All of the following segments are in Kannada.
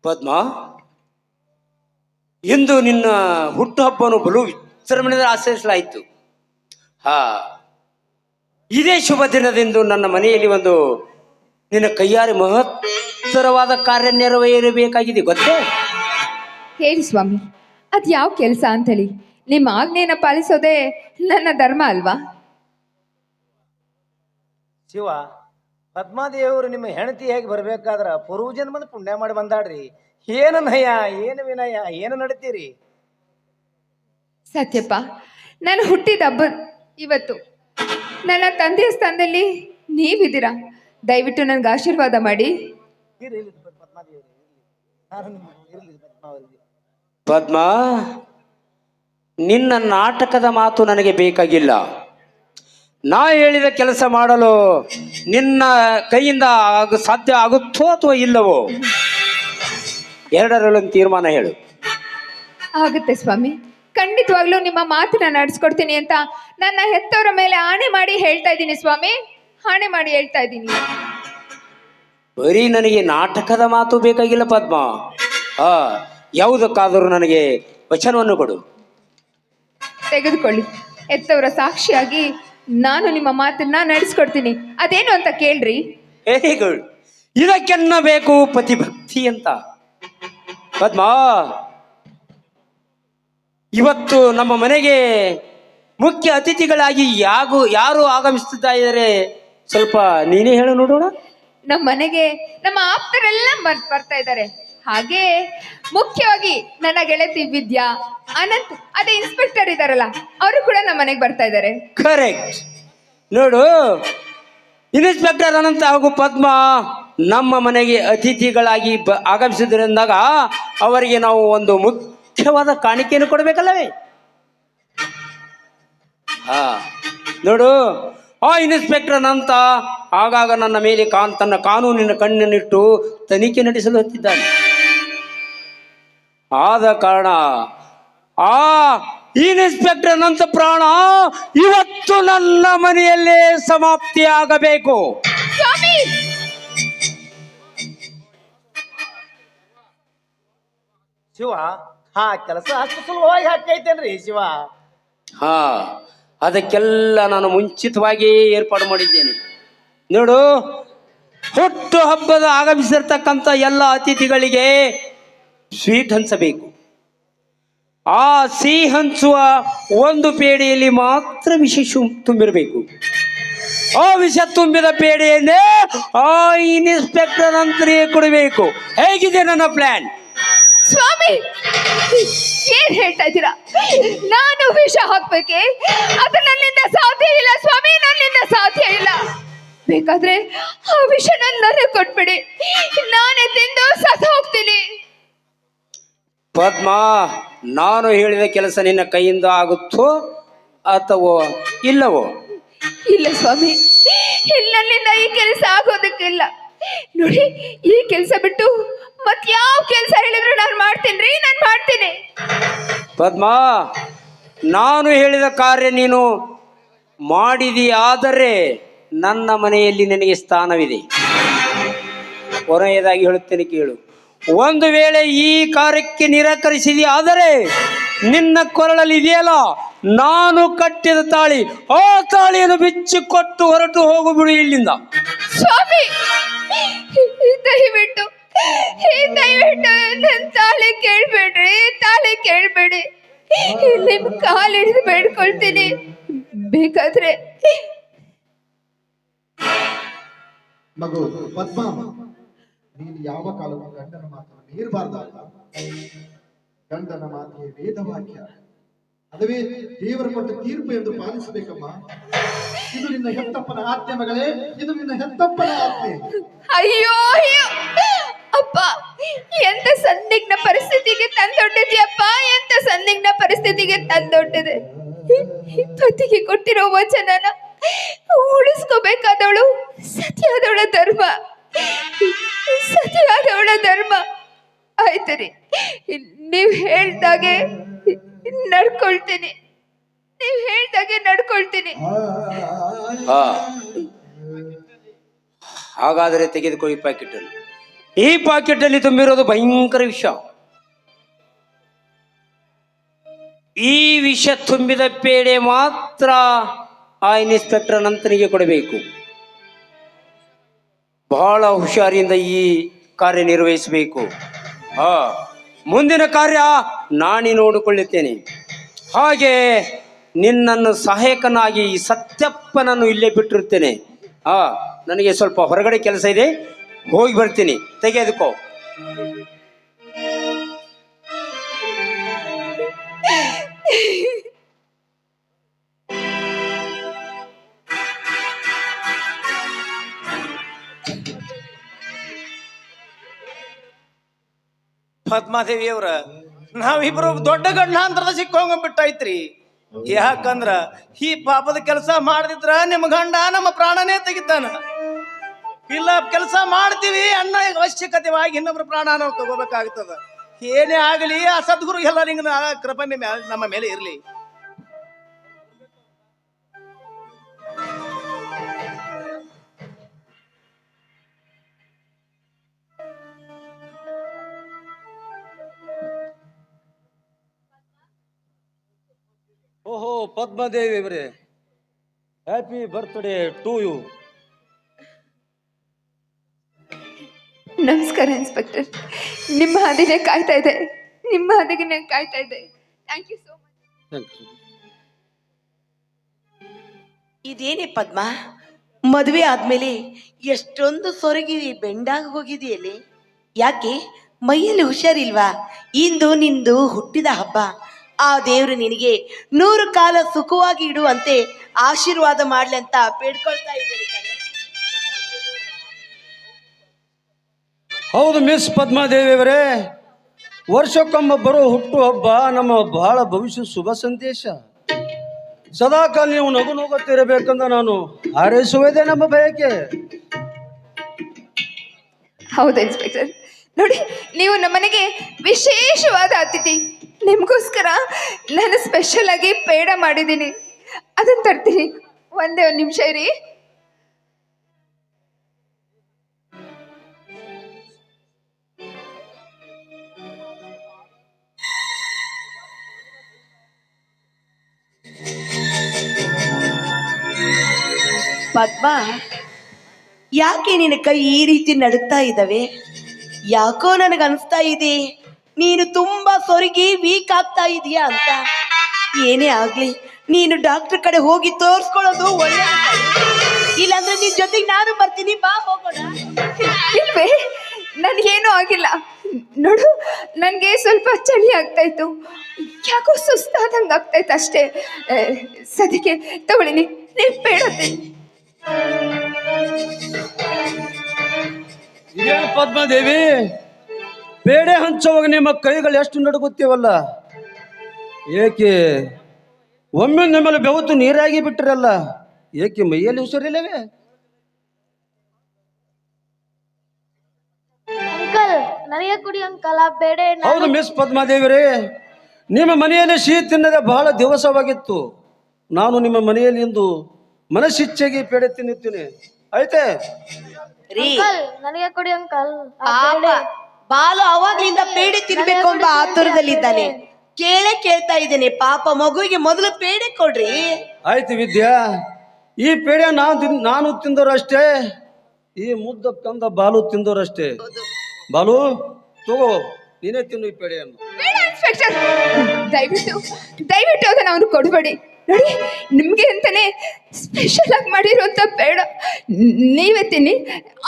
ಪದ್ಮ, ಇಂದು ನಿನ್ನ ಹುಟ್ಟುಹಬ್ಬವನ್ನು ಬಲು ವಿಜೃಂಭಣೆಯಿಂದ ಆಚರಿಸಲಾಯಿತು. ಹಾ, ಇದೇ ಶುಭ ದಿನದಂದು ನನ್ನ ಮನೆಯಲ್ಲಿ ಒಂದು ನಿನ್ನ ಕೈಯಾರೆ ಮಹತ್ತರವಾದ ಕಾರ್ಯ ನೆರವೇರಬೇಕಾಗಿದೆ, ಗೊತ್ತೇ? ಹೇಳಿ ಸ್ವಾಮಿ, ಅದು ಯಾವ ಕೆಲಸ ಅಂತೇಳಿ. ನಿಮ್ಮ ಆಜ್ಞೆಯನ್ನು ಪಾಲಿಸೋದೇ ನನ್ನ ಧರ್ಮ ಅಲ್ವಾ? ಶಿವ, ಪದ್ಮಾದೇವರು ನಿಮ್ಮ ಹೆಂಡತಿ ಹೇಗೆ ಬರ್ಬೇಕಾದ್ರ ಪೂರ್ವಜನ್ಮದ ಪುಣ್ಯ ಮಾಡಿ ಬಂದಾಡ್ರಿ. ಏನು ನಯ, ಏನು ವಿನಯ, ಏನು ನಡೀತೀರಿ? ಸತ್ಯಪ್ಪ, ನಾನು ಹುಟ್ಟಿದ ಹಬ್ಬ ಇವತ್ತು. ನನ್ನ ತಂದೆಯ ಸ್ಥಾನದಲ್ಲಿ ನೀವಿದ್ದೀರಾ. ದಯವಿಟ್ಟು ನನಗೆ ಆಶೀರ್ವಾದ ಮಾಡಿ. ಪದ್ಮ, ನಿನ್ನ ನಾಟಕದ ಮಾತು ನನಗೆ ಬೇಕಾಗಿಲ್ಲ. ನಾ ಹೇಳಿದ ಕೆಲಸ ಮಾಡಲು ನಿನ್ನ ಕೈಯಿಂದ ಸಾಧ್ಯ ಆಗುತ್ತೋ ಅಥವಾ ಇಲ್ಲವೋ, ಎರಡರಲ್ಲೊಂದು ತೀರ್ಮಾನ ಹೇಳು. ಆಗುತ್ತೆ ಸ್ವಾಮಿ, ಖಂಡಿತವಾಗ್ಲೂ ನಿಮ್ಮ ಮಾತನ್ನ ನಡೆಸ್ಕೊಡ್ತೀನಿ ಅಂತ ನನ್ನ ಹೆತ್ತವರ ಮೇಲೆ ಆಣೆ ಮಾಡಿ ಹೇಳ್ತಾ ಇದ್ದೀನಿ ಸ್ವಾಮಿ. ಆಣೆ ಮಾಡಿ ಹೇಳ್ತಾ ಇದ್ದೀನಿ. ಬರೀ ನನಗೆ ನಾಟಕದ ಮಾತು ಬೇಕಾಗಿಲ್ಲ ಪದ್ಮ. ಯಾವುದಕ್ಕಾದರೂ ನನಗೆ ವಚನವನ್ನು ಕೊಡು. ತೆಗೆದುಕೊಳ್ಳಿ. ಹೆತ್ತವರ ಸಾಕ್ಷಿಯಾಗಿ ನಾನು ನಿಮ್ಮ ಮಾತನ್ನ ನಡೆಸ್ಕೊಡ್ತೀನಿ. ಅದೇನು ಅಂತ ಕೇಳ್ರಿ. Very good. ಇದಕ್ಕೆನ್ನ ಬೇಕು ಪತಿಭಕ್ತಿ ಅಂತ. ಪದ್ಮ, ಇವತ್ತು ನಮ್ಮ ಮನೆಗೆ ಮುಖ್ಯ ಅತಿಥಿಗಳಾಗಿ ಯಾರು ಆಗಮಿಸ್ತಾ ಇದ್ದಾರೆ, ಸ್ವಲ್ಪ ನೀನೇ ಹೇಳು ನೋಡೋಣ. ನಮ್ಮ ಮನೆಗೆ ನಮ್ಮ ಆಪ್ತರೆಲ್ಲ ಬರ್ತಾ ಇದ್ದಾರೆ. ಹಾಗೆ ಮುಖ್ಯವಾಗಿ ನನ್ನ ಗೆಳತಿ ವಿದ್ಯಾ, ಅನಂತ್, ಅದೇ ಇನ್ಸ್ಪೆಕ್ಟರ್ ಇದಾರಲ್ಲ, ಅವರು ಕೂಡ ನಮ್ಮ ಮನೆಗೆ ಬರ್ತಾ ಇದ್ದಾರೆ. ಕರೆಕ್ಟ್. ನೋಡು, ಇನ್ಸ್ಪೆಕ್ಟರ್ ಅನಂತ ಹಾಗೂ ಪದ್ಮ ನಮ್ಮ ಮನೆಗೆ ಅತಿಥಿಗಳಾಗಿ ಆಗಮಿಸಿದ್ರಿಂದಾಗ ಅವರಿಗೆ ನಾವು ಒಂದು ಮುಖ್ಯವಾದ ಕಾಣಿಕೆಯನ್ನು ಕೊಡಬೇಕಲ್ಲವೇ? ನೋಡು, ಆ ಇನ್ಸ್ಪೆಕ್ಟರ್ ಅನಂತ ಆಗಾಗ ನನ್ನ ಮೇಲೆ ತನ್ನ ಕಾನೂನಿನ ಕಣ್ಣನ್ನಿಟ್ಟು ತನಿಖೆ ನಡೆಸಲು ಹತ್ತಿದ್ದಾನೆ. ಆದ ಕಾರಣ ಆ ಇನ್ಸ್ಪೆಕ್ಟರ್ ಅನಂತ ಪ್ರಾಣ ಇವತ್ತು ನನ್ನ ಮನೆಯಲ್ಲೇ ಸಮಾಪ್ತಿಯಾಗಬೇಕು. ಶಿವ, ಕೆಲಸ ಅಷ್ಟು ಸುಲಭವಾಗಿ ಹಾಕೈತೇನ್ರಿ ಶಿವ? ಅದಕ್ಕೆಲ್ಲ ನಾನು ಮುಂಚಿತವಾಗಿ ಏರ್ಪಾಡು ಮಾಡಿದ್ದೇನೆ. ನೋಡು, ಹುಟ್ಟು ಹಬ್ಬದ ಆಗಮಿಸಿರ್ತಕ್ಕಂಥ ಎಲ್ಲ ಅತಿಥಿಗಳಿಗೆ ಸ್ವೀಟ್ ಹಂಚಬೇಕು. ಆ ಸಿಹಿ ಹಂಚುವ ಒಂದು ಪೇಡೆಯಲ್ಲಿ ಮಾತ್ರ ವಿಷ ತುಂಬಿರಬೇಕು. ಆ ವಿಷ ತುಂಬಿದ ಪೇಡೆಯನ್ನೇ ಆ ಇನ್ಸ್ಪೆಕ್ಟರ್ ಅಂತರಿಗೆ ಕೊಡಬೇಕು. ಹೇಗಿದೆ ನನ್ನ ಪ್ಲಾನ್? ಸ್ವಾಮಿ, ಏನ್ ಹೇಳ್ತಾ ಇದ್ದೀರಾ? ನಾನು ವಿಷ ಹಾಕ್ಬೇಕೆ? ಅದು ನನ್ನಿಂದ ಸಾಧ್ಯ ಇಲ್ಲ ಸ್ವಾಮಿ, ನನ್ನಿಂದ ಸಾಧ್ಯ ಇಲ್ಲ. ಬೇಕಾದ್ರೆ ಆ ವಿಷ ನನಗೆ ಕೊಟ್ಬಿಡಿ, ನಾನೇ ತಿಂದು ಸತ್ತು ಹೋಗ್ತೀನಿ. ಪದ್ಮ, ನಾನು ಹೇಳಿದ ಕೆಲಸ ನಿನ್ನ ಕೈಯಿಂದ ಆಗುತ್ತೋ ಅಥವಾ ಇಲ್ಲವೋ? ಇಲ್ಲ ಸ್ವಾಮಿ, ನನ್ನಿಂದ ಈ ಕೆಲಸ ಆಗೋದಕ್ಕಿಲ್ಲ. ನೋಡಿ, ಈ ಕೆಲಸ ಬಿಟ್ಟು ಮತ್ ಯಾವ ಕೆಲಸ ಹೇಳಿದ್ರು ನಾನು ಮಾಡ್ತೀನಿ. ಪದ್ಮ, ನಾನು ಹೇಳಿದ ಕಾರ್ಯ ನೀನು ಮಾಡಿದೆಯಾದರೆ ನನ್ನ ಮನೆಯಲ್ಲಿ ನಿನಗೆ ಸ್ಥಾನವಿದೆ. ಕೊನೆಯದಾಗಿ ಹೇಳುತ್ತೇನೆ ಕೇಳು. ಒಂದು ವೇಳೆ ಈ ಕಾರ್ಯಕ್ಕೆ ನಿರಾಕರಿಸಿದೆಯಾದರೆ ನಿನ್ನ ಕೊರಳಲ್ಲಿ ಇದೆಯಲ್ಲ ನಾನು ಕಟ್ಟಿದ ತಾಳಿ, ಆ ತಾಳಿಯನ್ನು ಬಿಚ್ಚಿಕೊಟ್ಟು ಹೊರಟು ಹೋಗುಬಿಡು ಇಲ್ಲಿಂದ. ಸ್ವಾಮಿ, ದಯವಿಟ್ಟು ನನ್ನ ತಾಳಿ ಕೇಳ್ಬೇಡಿ. ನಿಮ್ ಕಾಲು ಹಿಡಿದು ಬೇಡ್ಕೊಳ್ತೀನಿ. ಬೇಕಾದ್ರೆ ಮಗು ಪದ್ಮ, ನೀನು ಯಾವ ಕಾಲಕ್ಕೂ ಗಂಡನ ಮಾತನ್ನು ಮೀರಬಾರ್ದಲ್ಲ. ಗಂಡನ ಮಾತಿಗೆ ವೇದವಾಕ್ಯ, ಅದುವೇ ದೇವರ ಕೊಟ್ಟ ತೀರ್ಪು ಎಂದು ಪಾಲಿಸಬೇಕಮ್ಮ. ಇದು ನಿನ್ನ ಹೆತ್ತಪ್ಪನ ಆಜ್ಞೆ ಮಗಳೇ, ಇದು ನಿನ್ನ ಹೆತ್ತಪ್ಪನ ಆಜ್ಞೆ. ಅಯ್ಯೋ ಅಪ್ಪ, ಎಂತ ಸಂದಿಗ್ಧ ಪರಿಸ್ಥಿತಿಗೆ ತಂದೊಡ್ಡಿದ್ಯಪ್ಪ, ಎಂತ ಸಂದಿಗ್ಧ ಪರಿಸ್ಥಿತಿಗೆ ತಂದೊಡ್ಡಿದೆ. ಪತಿಗೆ ಕೊಟ್ಟಿರೋ ವಚನನ ಉಳಿಸ್ಕೋಬೇಕಾದವಳು ಸತ್ಯಾದವಳ ಧರ್ಮ. ಆಯ್ತು ರೀ, ನೀವ್ ಹೇಳ್ದಾಗೆ ನಡ್ಕೊಳ್ತೀನಿ. ಹಾಗಾದರೆ ತೆಗೆದುಕೊಳ್ಳಿ ಪ್ಯಾಕೆಟ್. ಈ ಪಾಕೆಟಲ್ಲಿ ತುಂಬಿರೋದು ಭಯಂಕರ ವಿಷ. ಈ ವಿಷ ತುಂಬಿದ ಪೇಡೆ ಮಾತ್ರ ಆ ಇನ್ಸ್ಪೆಕ್ಟರ್ ನಂತನಿಗೆ ಕೊಡಬೇಕು. ಬಹಳ ಹುಷಾರಿಯಿಂದ ಈ ಕಾರ್ಯನಿರ್ವಹಿಸಬೇಕು. ಮುಂದಿನ ಕಾರ್ಯ ನಾನೇ ನೋಡಿಕೊಳ್ಳುತ್ತೇನೆ. ಹಾಗೆ ನಿನ್ನನ್ನು ಸಹಾಯಕನಾಗಿ ಈ ಸತ್ಯಪ್ಪನನ್ನು ಇಲ್ಲೇ ಬಿಟ್ಟಿರುತ್ತೇನೆ. ನನಗೆ ಸ್ವಲ್ಪ ಹೊರಗಡೆ ಕೆಲಸ ಇದೆ, ಹೋಗಿ ಬರ್ತೀನಿ. ತೆಗೆದುಕೋ. ಪದ್ಮಾದೇವಿಯವ್ರ, ನಾವಿಬ್ರು ದೊಡ್ಡ ಗಂಡಾಂತರದ ಸಿಕ್ಕೋಂಗ ಬಿಟ್ಟೈತ್ರಿ. ಯಾಕಂದ್ರ ಈ ಪಾಪದ ಕೆಲಸ ಮಾಡದಿದ್ರ ನಿಮ್ಮ ಗಂಡ ನಮ್ಮ ಪ್ರಾಣನೇ ತೆಗಿತಾನ. ಇಲ್ಲ ಕೆಲಸ ಮಾಡ್ತೀವಿ ಅನ್ನ ಅವಶ್ಯಕತೆವಾಗಿ ಇನ್ನೊಬ್ರ ಪ್ರಾಣ ನಾವು ತಗೋಬೇಕಾಗ್ತದ. ಏನೇ ಆಗಲಿ ಆ ಸದ್ಗುರು ಎಲ್ಲ ನಿಂಗ ಕೃಪೆ ನಮ್ಮ ಮೇಲೆ ಇರ್ಲಿ. ಓಹೋ ಪದ್ಮಾದೇವಿ ಅವರೇ, ಹ್ಯಾಪಿ ಬರ್ತ್ಡೇ ಟು ಯು. ನಮಸ್ಕಾರ ಇನ್ಸ್ಪೆಕ್ಟರ್. ನಿಮ್ಮ ಹಾದಿನೇ ಕಾಯ್ತಾ ಇದೆ, ನಿಮ್ಮ ಹಾದಿಗೆ ಕಾಯ್ತಾ ಇದೆ. Thank you so much. ಇದೇನೇ ಪದ್ಮ, ಮದುವೆ ಆದ್ಮೇಲೆ ಎಷ್ಟೊಂದು ಸೊರಗಿ ಬೆಂಡಾಗಿ ಹೋಗಿದೆಯಲ್ಲಿ? ಯಾಕೆ ಮೈಯಲ್ಲಿ ಹುಷಾರಿಲ್ವಾ? ಇಂದು ನಿಂದು ಹುಟ್ಟಿದ ಹಬ್ಬ. ಆ ದೇವರು ನಿನಗೆ 100 ಕಾಲ ಸುಖವಾಗಿ ಇಡುವಂತೆ ಆಶೀರ್ವಾದ ಮಾಡ್ಲಿ ಅಂತ ಬೇಡ್ಕೊಳ್ತಾ ಇದ್ದೇನೆ ಕಣೆ. ಹೌದು ಮಿಸ್ ಪದ್ಮಾದೇವಿಯವರೇ, ವರ್ಷಕ್ಕೊಮ್ಮೆ ಬರೋ ಹುಟ್ಟು ಹಬ್ಬ ನಮ್ಮ ಬಹಳ ಭವಿಷ್ಯ ಶುಭ ಸಂದೇಶ. ಸದಾಕಾಲ ನೀವು ನಗು ನಗುತ್ತಿರಬೇಕಂದ ನಾನು ಹಾರೈಸುವುದೇ ನಮ್ಮ ಬಯಕೆ. ಹೌದು ಇನ್ಸ್ಪೆಕ್ಟರ್, ನೋಡಿ ನೀವು ನಮ್ಮನೆಗೆ ವಿಶೇಷವಾದ ಅತಿಥಿ. ನಿಮಗೋಸ್ಕರ ನಾನು ಸ್ಪೆಷಲ್ ಆಗಿ ಪೇಡ ಮಾಡಿದ್ದೀನಿ, ಅದನ್ನು ತರ್ತೀನಿ. ಒಂದೇ ಒಂದು ನಿಮಿಷ ಇರಿ. ಪದ್ಮ, ಯಾಕೆ ನಿನ್ನ ಕೈ ಈ ರೀತಿ ನಡುತ್ತಾ ಇದ್ದಾವೆ? ಯಾಕೋ ನನಗನ್ನಿಸ್ತಾ ಇದೆ ನೀನು ತುಂಬಾ ಸೊರಗಿ ವೀಕ್ ಆಗ್ತಾ ಇದೀಯಾ ಅಂತ. ಏನೇ ಆಗ್ಲಿ ನೀನು ಡಾಕ್ಟರ್ ಕಡೆ ಹೋಗಿ ತೋರಿಸ್ಕೊಳ್ಳೋದು ಒಳ್ಳೆಯದು. ಇಲ್ಲಾಂದ್ರೆ ನಿನ್ ಜೊತೆಗೆ ನಾನು ಬರ್ತೀನಿ, ಬಾ ಹೋಗೋಣ. ಇಲ್ವೇ, ನನಗೇನೂ ಆಗಿಲ್ಲ. ನೋಡು, ನನಗೆ ಸ್ವಲ್ಪ ಚಳಿ ಆಗ್ತಾ ಇತ್ತು, ಯಾಕೋ ಸುಸ್ತಾದಂಗೆ ಆಗ್ತಾಯಿತ್ತು ಅಷ್ಟೇ. ಸದ್ಯಕ್ಕೆ ತಗೊಳ್ಳಿ, ನೀವು ಬೇಡತ್ತೆ. ಇದೇನು ಪದ್ಮಾದೇವಿ, ಬೇಡೆ ಹಂಚುವಾಗ ನಿಮ್ಮ ಕೈಗಳು ಎಷ್ಟು ನಡುಗುತ್ತೀವಲ್ಲ, ಏಕೆ ಒಮ್ಮೆ ನಿಮ್ಮಲ್ಲಿ ಬೆವತ್ತು ನೀರಾಗಿ ಬಿಟ್ಟಿರಲ್ಲ? ಏಕೆ ಮೈಯಲ್ಲಿ ಹುಷಾರಿಲ್ಲವೇ? ಅಂಕಲ್, ನನಗೆ ಕುಡಿ ಅಂಕಲ್ ಆ ಬೇಡೆ. ಹೌದು ಮಿಸ್ ಪದ್ಮಾದೇವಿರೇ, ನಿಮ್ಮ ಮನೆಯಲ್ಲಿ ಸಿಹಿ ತಿನ್ನದೆ ಬಹಳ ದಿವಸವಾಗಿತ್ತು. ನಾನು ನಿಮ್ಮ ಮನೆಯಲ್ಲಿ ಇಂದು ಮನಸ್ಸಿಚ್ಛೆಗೆ ಪೇಡೆ ತಿನ್ನುತ್ತೇನೆ, ಆಯ್ತೆ? ಅಂಕಲ್, ನನಗೆ ಕುಡಿ ಅಂಕಲ್ ಆ ಪಾಪ, ಬೇಡೆ. ಬಾಲು ಅವಾಗ್ಲಿಂದ ಪೇಡೆ ತಿನ್ಬೇಕು ಎಂಬ ಆತುರದಲ್ಲಿದ್ದಾನೆ. ಕೇಳ್ತಾ ಇದ್ದೇನೆ, ಪಾಪ ಮಗುವಿಗೆ ಮೊದಲು ಪೇಡೆ ಕೊಡ್ರಿ. ಆಯ್ತು ವಿದ್ಯಾ, ಈ ಪೇಡೆ ನಾನು ತಿಂದವರಷ್ಟೇ, ಈ ಮುದ್ದ ಕಂದ ಬಾಲು ತಿಂದವರಷ್ಟೇ. ಬಾಲು ತಗೋ, ನೀನೇ ತಿನ್ನು ಈ ಪೇಡೆಯನ್ನು. ಬೇಡ ಇನ್ಸ್ಪೆಕ್ಟರ್, ದಯವಿಟ್ಟು ಅದನ್ನು ಅವನು ಕೊಡಬೇಡಿ. ನೋಡಿ, ನಿಮಗೆ ಅಂತಾನೆ ಸ್ಪೆಷಲ್ ಆಗಿ ಮಾಡಿರುವಂತ ಬೇಡ, ನೀವೇ ತಿನ್ನಿ.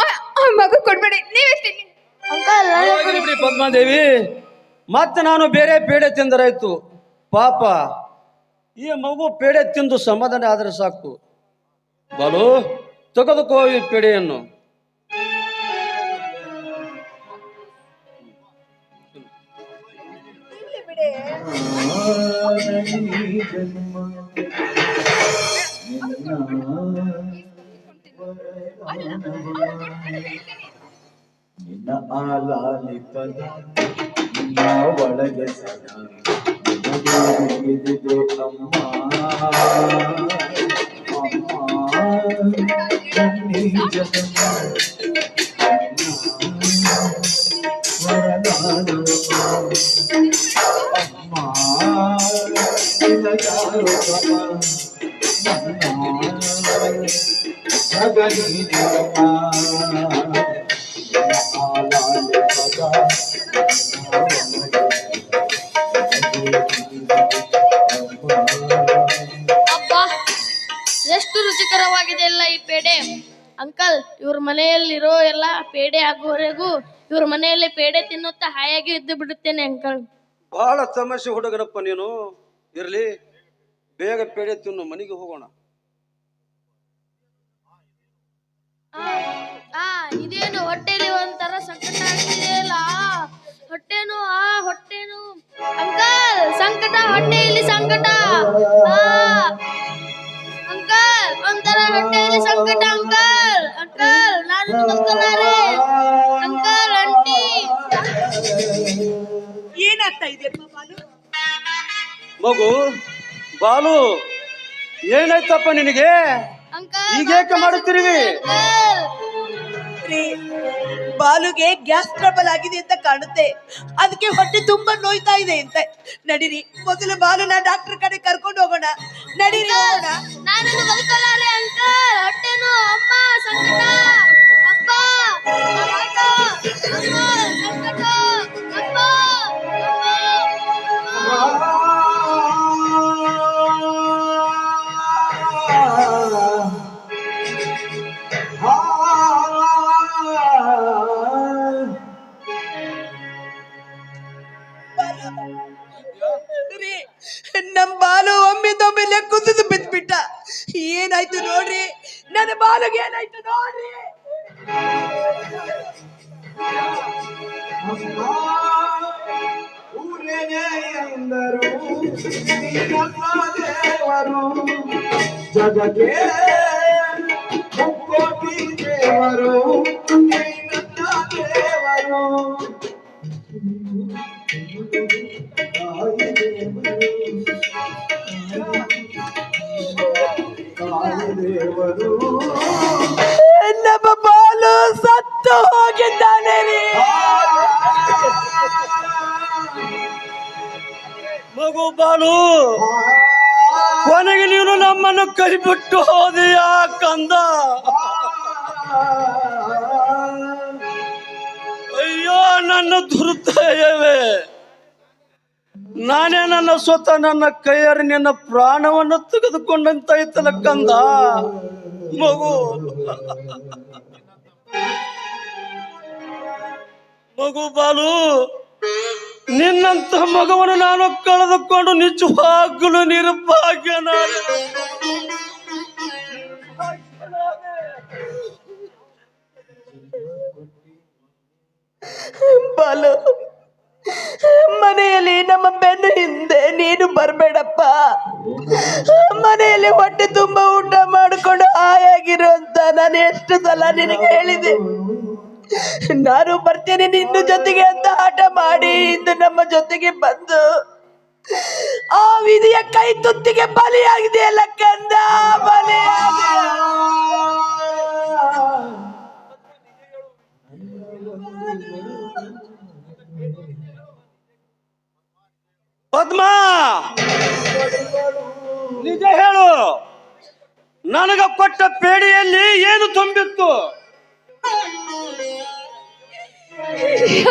ಆ ಮಗು ಕೊಡಬೇಡಿ, ನೀವೇ ತಿನ್ನಿ. ಅಂಕಲ್, ಹೋಗ್ಲಿ ಬಿಡಿ ಪದ್ಮಾದೇವಿ, ಮತ್ತೆ ನಾನು ಬೇರೆ ಪೇಡೆ ತಿಂದರಾಯ್ತು. ಪಾಪ ಈ ಮಗು ಪೇಡೆ ತಿಂದು ಸಮಾಧಾನ ಆದರೆ ಸಾಕು. ಬಾಲು, ತೆಗೆದುಕೋ ಈ ಪೇಡೆಯನ್ನು. ನಿನ್ನ ಆಲಾಲಿಪದ ನಿನ್ನ ಒಳಗೆ ಸದಾ ನಿನಗೆ ಅಮ್ಮ ಅಮ್ಮ ನೀನಮ್ಮ ಆಲಾಲೆ ಸದಾ ಅಬ್ಬಾ ಎಷ್ಟು ರುಚಿಕರವಾಗಿದೆ ಅಲ್ಲ ಈ ಪೇಡೆ. ಅಂಕಲ್, ಇವ್ರ ಮನೆಯಲ್ಲಿರೋ ಎಲ್ಲ ಪೇಡೆ ಆಗುವವರೆಗೂ ಇವ್ರ ಮನೆಯಲ್ಲಿ ಪೇಡೆ ತಿನ್ನುತ್ತಾ ಹಾಯಾಗಿ ಇದ್ದು ಬಿಡುತ್ತೇನೆ ಅಂಕಲ್. ಬಹಳ ಸಮಸ್ಯೆ ಹುಡುಗರಪ್ಪ ನೀನು. ಇರ್ಲಿ, ಬೇಗ ಪೇಡೆ ತಿನ್ನು, ಮನೆಗೆ ಹೋಗೋಣ. ಇದೇನು ಹೊಟ್ಟೆಲಿ ಒಂಥರ ಸಂಕಟ ಆಗ್ತಿದೆಯಲ್ಲ. ಹೊಟ್ಟೆನು ಹೊಟ್ಟೆನು ಅಂಕಲ್, ಸಂಕಟ, ಹೊಟ್ಟೆಯಲ್ಲಿ ಸಂಕಟ. ಅಂಕಲ್, ಒಂಥರ ಹೊಟ್ಟೆಯಲ್ಲಿ ಸಂಕಟ. ಅಂಕಲ್, ಅಂಕಲ್, ನಾನು ಬದುಕಲಾರೆ. Uncle, aunty. ಏನಾಗ್ತಾ ಇದೆ ಬಾಲು? ಮಗು ಬಾಲು, ಏನಾಯ್ತಪ್ಪ ನಿನಗೆ? ಅಂಕಲ್, ಈಗೇಕೆ ಮಾಡುತ್ತಿರುವಿ? ಅಂಕಲ್. ರೀ, ಬಾಲುಗೆ ಗ್ಯಾಸ್ ಟ್ರಬಲ್ ಆಗಿದೆ ಅಂತ ಕಾಣುತ್ತೆ. ಅದಕ್ಕೆ ಹೊಟ್ಟೆ ತುಂಬಾ ನೋಯ್ತಾ ಇದೆ ಅಂತ. ನಡೀರಿ, ಮೊದಲು ಬಾಲುನ ಡಾಕ್ಟರ್ ಕಡೆ ಕರ್ಕೊಂಡು ಹೋಗೋಣ. ನಡೀರಿ, ಹೋಗೋಣ. ನಾನು ಬದುಕಲಾರೆ ಅಂಕಲ್. ಹೊಟ್ಟೆನು, ಅಮ್ಮ, ಸಂಕಟ. ಅಪ್ಪ, ಸಂಕಟ. ಅಮ್ಮ, ಸಂಕಟ. ಅಪ್ಪ, ರೀ, ನಮ್ ಬಾಲು ಒಮ್ಮಿಂದೊಮ್ಮೆಲೆ ಕುಸಿದು ಬಿದ್ಬಿಟ್ಟ. ಏನಾಯ್ತು ನೋಡ್ರಿ, ನನ್ನ ಬಾಲುಗೆ ಏನಾಯ್ತು ನೋಡ್ರಿ. ಊರೇನೇ ಎಂದರು ನೀನಮ್ಮ ದೇವರು, ಜಗಕ್ಕೆ ಮುಕ್ಕೋಟಿ ದೇವರು ನೀನನ್ನ ದೇವರು. ತಾಯಿ ದೇವರು ನಮ್ಮ ಬಾಲು ಸತ್ತು ಹೋಗಿದ್ದಾನೆ ರೀ. ಮಗು ಬಾಲು, ಕೊನೆಗೆ ನೀನು ನಮ್ಮನ್ನು ಕೈ ಬಿಟ್ಟು ಹೋದೆಯಾ ಕಂದ? ಅಯ್ಯೋ ನನ್ನ ದುರ್ದಯವೇ, ನಾನೇ ನನ್ನ ಸ್ವತಃ ನನ್ನ ಕೈಯಾರೆ ನಿನ್ನ ಪ್ರಾಣವನ್ನು ತೆಗೆದುಕೊಂಡಂತಾಯ್ತಲ್ಲ ಕಂದ. ಮಗು ಮಗು ಬಾಲು, ನಿನ್ನಂತ ಮಗುವನ್ನು ನಾನು ಕಳೆದುಕೊಂಡು ನಿಜವಾಗಲೂ ನಿರ್ಭಾಗ್ಯನಾದೆ. ಬಾಲು, ಮನೆಯಲ್ಲಿ ನಮ್ಮ ಬೆನ್ನು ಹಿಂದೆ ನೀನು ಬರ್ಬೇಡಪ್ಪ. ಮನೆಯಲ್ಲಿ ಹೊಟ್ಟೆ ತುಂಬಾ ಊಟ ಮಾಡಿಕೊಂಡು ಹಾಯಾಗಿರು ಅಂತ ನಾನು ಎಷ್ಟು ಸಲ ನಿನಗೆ ಹೇಳಿದೆ. ನಾನು ಬರ್ತೇನೆ ನಿನ್ನ ಜೊತೆಗೆ ಅಂತ ಆಟ ಮಾಡಿ ಇಂದು ನಮ್ಮ ಜೊತೆಗೆ ಬಂದು ಆ ವಿಧಿಯ ಕೈ ತುತ್ತಿಗೆ ಬಲಿಯಾಗಿದೆಯಲ್ಲ ಕಂದ, ಬಲಿಯಾಗಿದೆ. ಪದ್ಮ, ನಿಜ ಹೇಳು, ನನಗ ಕೊಟ್ಟ ಪೇಡಿಯಲ್ಲಿ ಏನು ತುಂಬಿತ್ತು?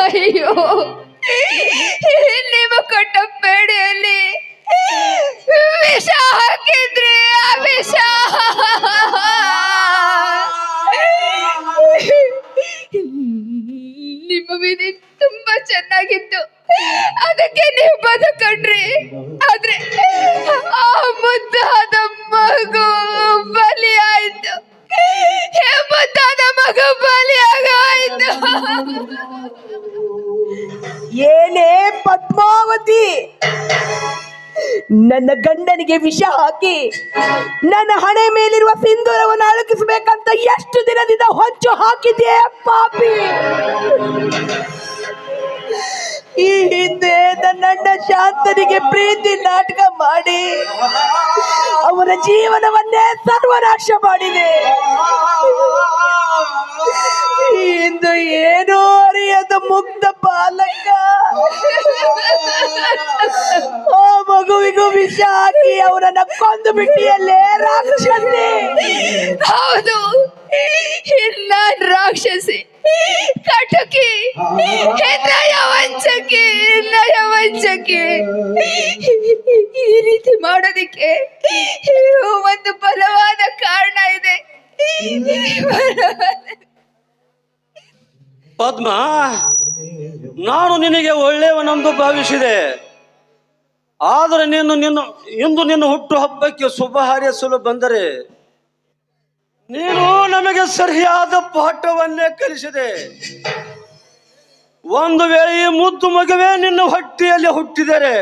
ಅಯ್ಯೋ, ನಿಮ್ಮ ಕೊಟ್ಟ ಪೇಡೆಯಲ್ಲಿ ವಿಷ ಹಾಕಿದ್ರಿ. ಆ ವಿಷ ನಿಮ್ಮ ವಿಧಿ ತುಂಬಾ ಚೆನ್ನಾಗಿತ್ತು, ಅದಕ್ಕೆ ನೀವು ಬದುಕೊಂಡ್ರಿ. ಆದ್ರೆ ಆ ಮುದ್ದಾದ ಮಗು ಬಲಿಯಾಯ್ತು. ಮುದ್ದಾದ ಮಗು ಬಲಿಯಾಗಾಯ್ತು. ಏನೇ ಪದ್ಮಾವತಿ, ನನ್ನ ಗಂಡನಿಗೆ ವಿಷ ಹಾಕಿ ನನ್ನ ಹಣೆ ಮೇಲಿರುವ ಸಿಂಧೂರವನ್ನು ಅಳುಕಿಸಬೇಕಂತ ಎಷ್ಟು ದಿನದಿಂದ ಹೊಂಚು ಹಾಕಿದೆ ಪಾಪಿ. ಈ ಹಿಂದೆ ನನ್ನಣ್ಣ ಶಾಂತನಿಗೆ ಪ್ರೀತಿ ನಾಟಕ ಮಾಡಿ ಅವರ ಜೀವನವನ್ನೇ ಸರ್ವನಾಶ ಮಾಡಿದೆ. ಇಂದು ಏನೂ ಅರಿಯದ ಮುಗ್ಧ ಬಾಲಕ ಆ ಮಗುವಿಗೂ ವಿಷ ಹಾಕಿ ಅವರನ್ನ ಕೊಂದು ಬಿಟ್ಟಿಯಲ್ಲೇ ರಾಕ್ಷಸಿ. ಹೌದು, ರಾಕ್ಷಸಿ, ಕಟುಕಿ, ನಯವಂಚಕಿ, ನಯವಂಚಕಿ. ಈ ರೀತಿ ಮಾಡೋದಿಕ್ಕೆ ಒಂದು ಬಲವಾದ ಕಾರಣ ಇದೆ. ಪದ್ಮ, ನಾನು ನಿನಗೆ ಒಳ್ಳೆಯವನೆಂದು ಭಾವಿಸಿದೆ. ಆದರೆ ಇಂದು ನಿನ್ನ ಹುಟ್ಟು ಹಬ್ಬಕ್ಕೆ ಶುಭ ಹಾರೈಸಲು ಬಂದರೆ ನೀನು ನಮಗೆ ಸರಿಯಾದ ಪಾಠವನ್ನೇ ಕಲಿಸಿದೆ. ಒಂದು ವೇಳೆ ಈ ಮುದ್ದು ಮಗುವೆ ನಿನ್ನ ಹೊಟ್ಟೆಯಲ್ಲಿ ಹುಟ್ಟಿದರೆ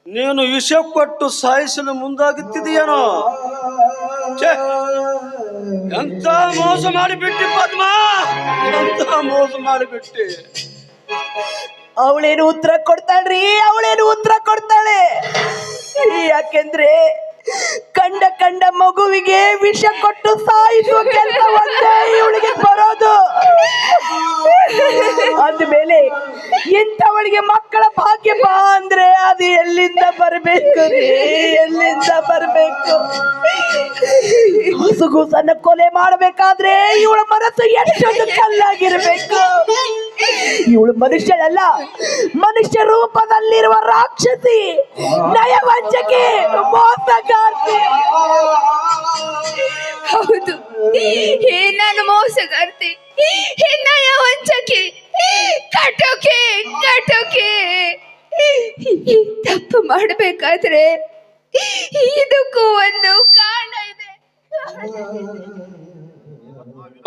ನೀನು ವಿಷ ಕೊಟ್ಟು ಸಾಯಿಸಲು ಮುಂದಾಗುತ್ತಿದೆಯೇನೋ? ಎಂತ ಮೋಸ ಮಾಡಿಬಿಟ್ಟಿ ಪದ್ಮ, ಎಂತ ಮೋಸ ಮಾಡಿಬಿಟ್ಟಿ. ಅವಳೇನು ಉತ್ತರ ಕೊಡ್ತಾಳ್ರಿ, ಅವಳೇನು ಉತ್ತರ ಕೊಡ್ತಾಳೆ. ಯಾಕೆಂದ್ರೆ ಕಂಡ ಮಗುವಿಗೆ ವಿಷ ಕೊಟ್ಟು ಸಾಯಿಸುವ ಕೆಲಸ ಒಂದೇ ಇವಳಿಗೆ ಬರೋದು. ಅಂದ್ಮೇಲೆ ಇಂಥವಳಿಗೆ ಮಕ್ಕಳ ಭಾಗ್ಯ ಬಾ ಅಂದ್ರೆ ಅದು ಎಲ್ಲಿಂದ ಬರ್ಬೇಕು ರೀ, ಎಲ್ಲಿಂದ ಬರ್ಬೇಕು? ಹಸುಗೂಸನ್ನ ಕೊಲೆ ಮಾಡಬೇಕಾದ್ರೆ ಇವಳ ಮನಸ್ಸು ಎಷ್ಟೊಂದು ಕಲ್ಲಾಗಿರ್ಬೇಕು. ಇವಳು ಮನುಷ್ಯಳಲ್ಲ, ಮನುಷ್ಯ ರೂಪದಲ್ಲಿರುವ ರಾಕ್ಷಸಿ, ನಯವಂಚಕಿ, ಮೋಸಗಾರ್ತಿ. ಹೌದು, ನಾನು ಮೋಸಗಾರ್ತಿ, ನಯವಂಚಕಿ, ಕಟುಕಿ, ಕಟುಕಿ. ಈ ತಪ್ಪು ಮಾಡಬೇಕಾದ್ರೆ ಇದಕ್ಕೂ ಒಂದು ಕಾರಣ ಇದೆ.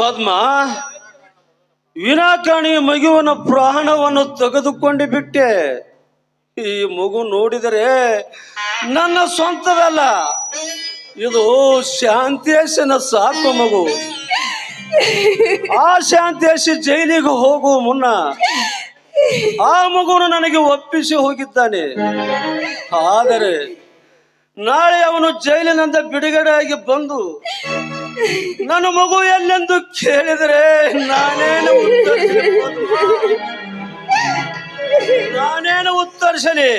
ಪದ್ಮ, ವಿನಾಕಾರಣಿ ಮಗುವಿನ ಪ್ರಾಣವನ್ನು ತೆಗೆದುಕೊಂಡು ಬಿಟ್ಟೆ. ಈ ಮಗು ನೋಡಿದರೆ ನನ್ನ ಸ್ವಂತದಲ್ಲ, ಇದು ಶಾಂತೇಶನ ಸಾಕು ಮಗು. ಆ ಶಾಂತೇಶಿ ಜೈಲಿಗೆ ಹೋಗುವ ಮುನ್ನ ಆ ಮಗುವನ್ನು ನನಗೆ ಒಪ್ಪಿಸಿ ಹೋಗಿದ್ದಾನೆ. ಆದರೆ ನಾಳೆ ಅವನು ಜೈಲಿನಿಂದ ಬಿಡುಗಡೆಯಾಗಿ ಬಂದು ನನ್ನ ಮಗು ಎಲ್ಲೆಂದು ಕೇಳಿದರೆ ನಾನೇನು ಉತ್ತರಿಸಲಿ?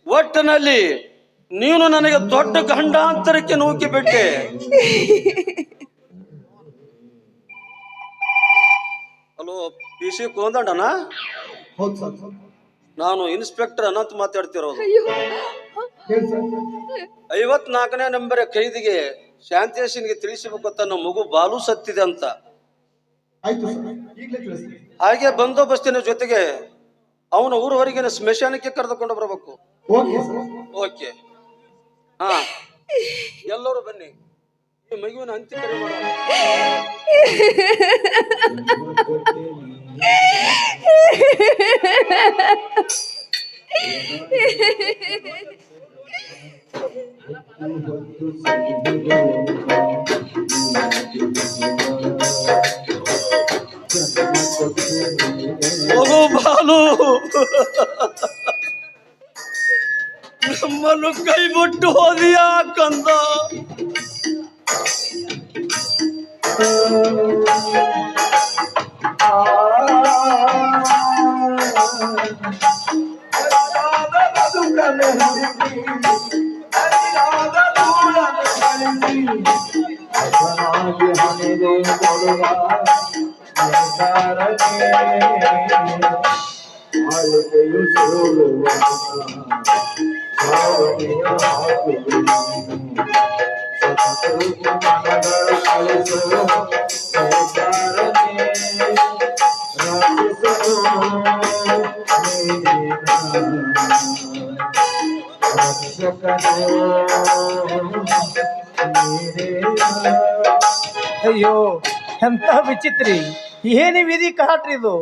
ಒಟ್ಟಿನಲ್ಲಿ ನೀನು ನನಗೆ ದೊಡ್ಡ ಗಂಡಾಂತರಕ್ಕೆ ನೂಕಿಬಿಟ್ಟೆ. Hello, PC ಕೋದಂಡನ? ಹೌದು ಸರ್. ನಾನು ಇನ್ಸ್ಪೆಕ್ಟರ್ ಅನಂತ್ ಮಾತಾಡ್ತಿರೋದು. ಹೇಳಿ ಸರ್. 54ನೇ ನಂಬರ್ ಖೈದಿಗೆ ಶಾಂತೇಶನಿಗೆ ತಿಳಿಸಬೇಕು ತನ್ನ ಮಗು ಬಾಲು ಸತ್ತಿದೆ ಅಂತ. ಆಯ್ತು ಸರ್, ಈಗಲೇ ತಿಳಿಸ್ತೀನಿ. ಹಾಗೆ ಬಂದೋಬಸ್ತಿನ ಜೊತೆಗೆ ಅವನ ಊರ ಹೊರಗಿನ ಸ್ಮಶಾನಕ್ಕೆ ಕರೆದುಕೊಂಡು ಬರಬೇಕು. Okay sir. ಓಕೆ, ಹಾ, ಎಲ್ಲರೂ ಬನ್ನಿ. ಈ ಮಗುವಿನ ಅಂತ್ಯಕ್ರಿಯೆ ಮಾಡೋಣ. ಮಗು ಬಾಲು ನಮ್ಮನ್ನು ಕೈ ಬಿಟ್ಟು ಹೋದಿಯಾ ಕಂದ? ಅಯ್ಯೋ, ಎಂತ ವಿಚಿತ್ರಿ, ಏನೇ ವಿಧಿ ಕಾಟ್ರಿ ಇದು.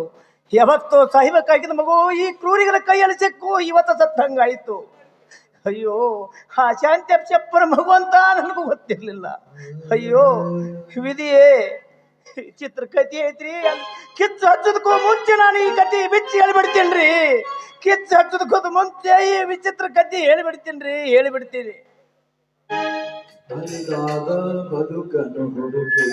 ಯಾವತ್ತೋ ಸಾಯ್ಬೇಕಾಗಿದ್ದ ಮಗು ಈ ಕ್ರೂರಿಗಳ ಕೈಯಲ್ಲಿ ಸಿಕ್ಕು ಇವತ್ತು ಸತ್ತಂಗಾಯ್ತು. ಅಯ್ಯೋ, ಆ ಶಾಂತ್ಯಪ್ಪನ ಮಗು ಅಂತ ನನಗೂ ಗೊತ್ತಿರ್ಲಿಲ್ಲ. ಅಯ್ಯೋ ವಿಧಿಯೇ, ಚಿತ್ರ ಕಥೆ ಐತ್ರಿ. ಕಿಚ್ಚು ಹಚ್ಚದಕ್ಕೂ ಮುಂಚೆ ನಾನು ಈ ಕಥೆ ಬಿಚ್ಚಿ ಹೇಳ್ಬಿಡ್ತೀನ್ರಿ. ಕಿಚ್ಚು ಹಚ್ಚದಕ್ಕೂ ಮುಂಚೆ ಈ ವಿಚಿತ್ರ ಕಥೆ ಹೇಳಿಬಿಡ್ತೀನಿ. ಬದುಕನ್ನು ಹುಡುಕಿ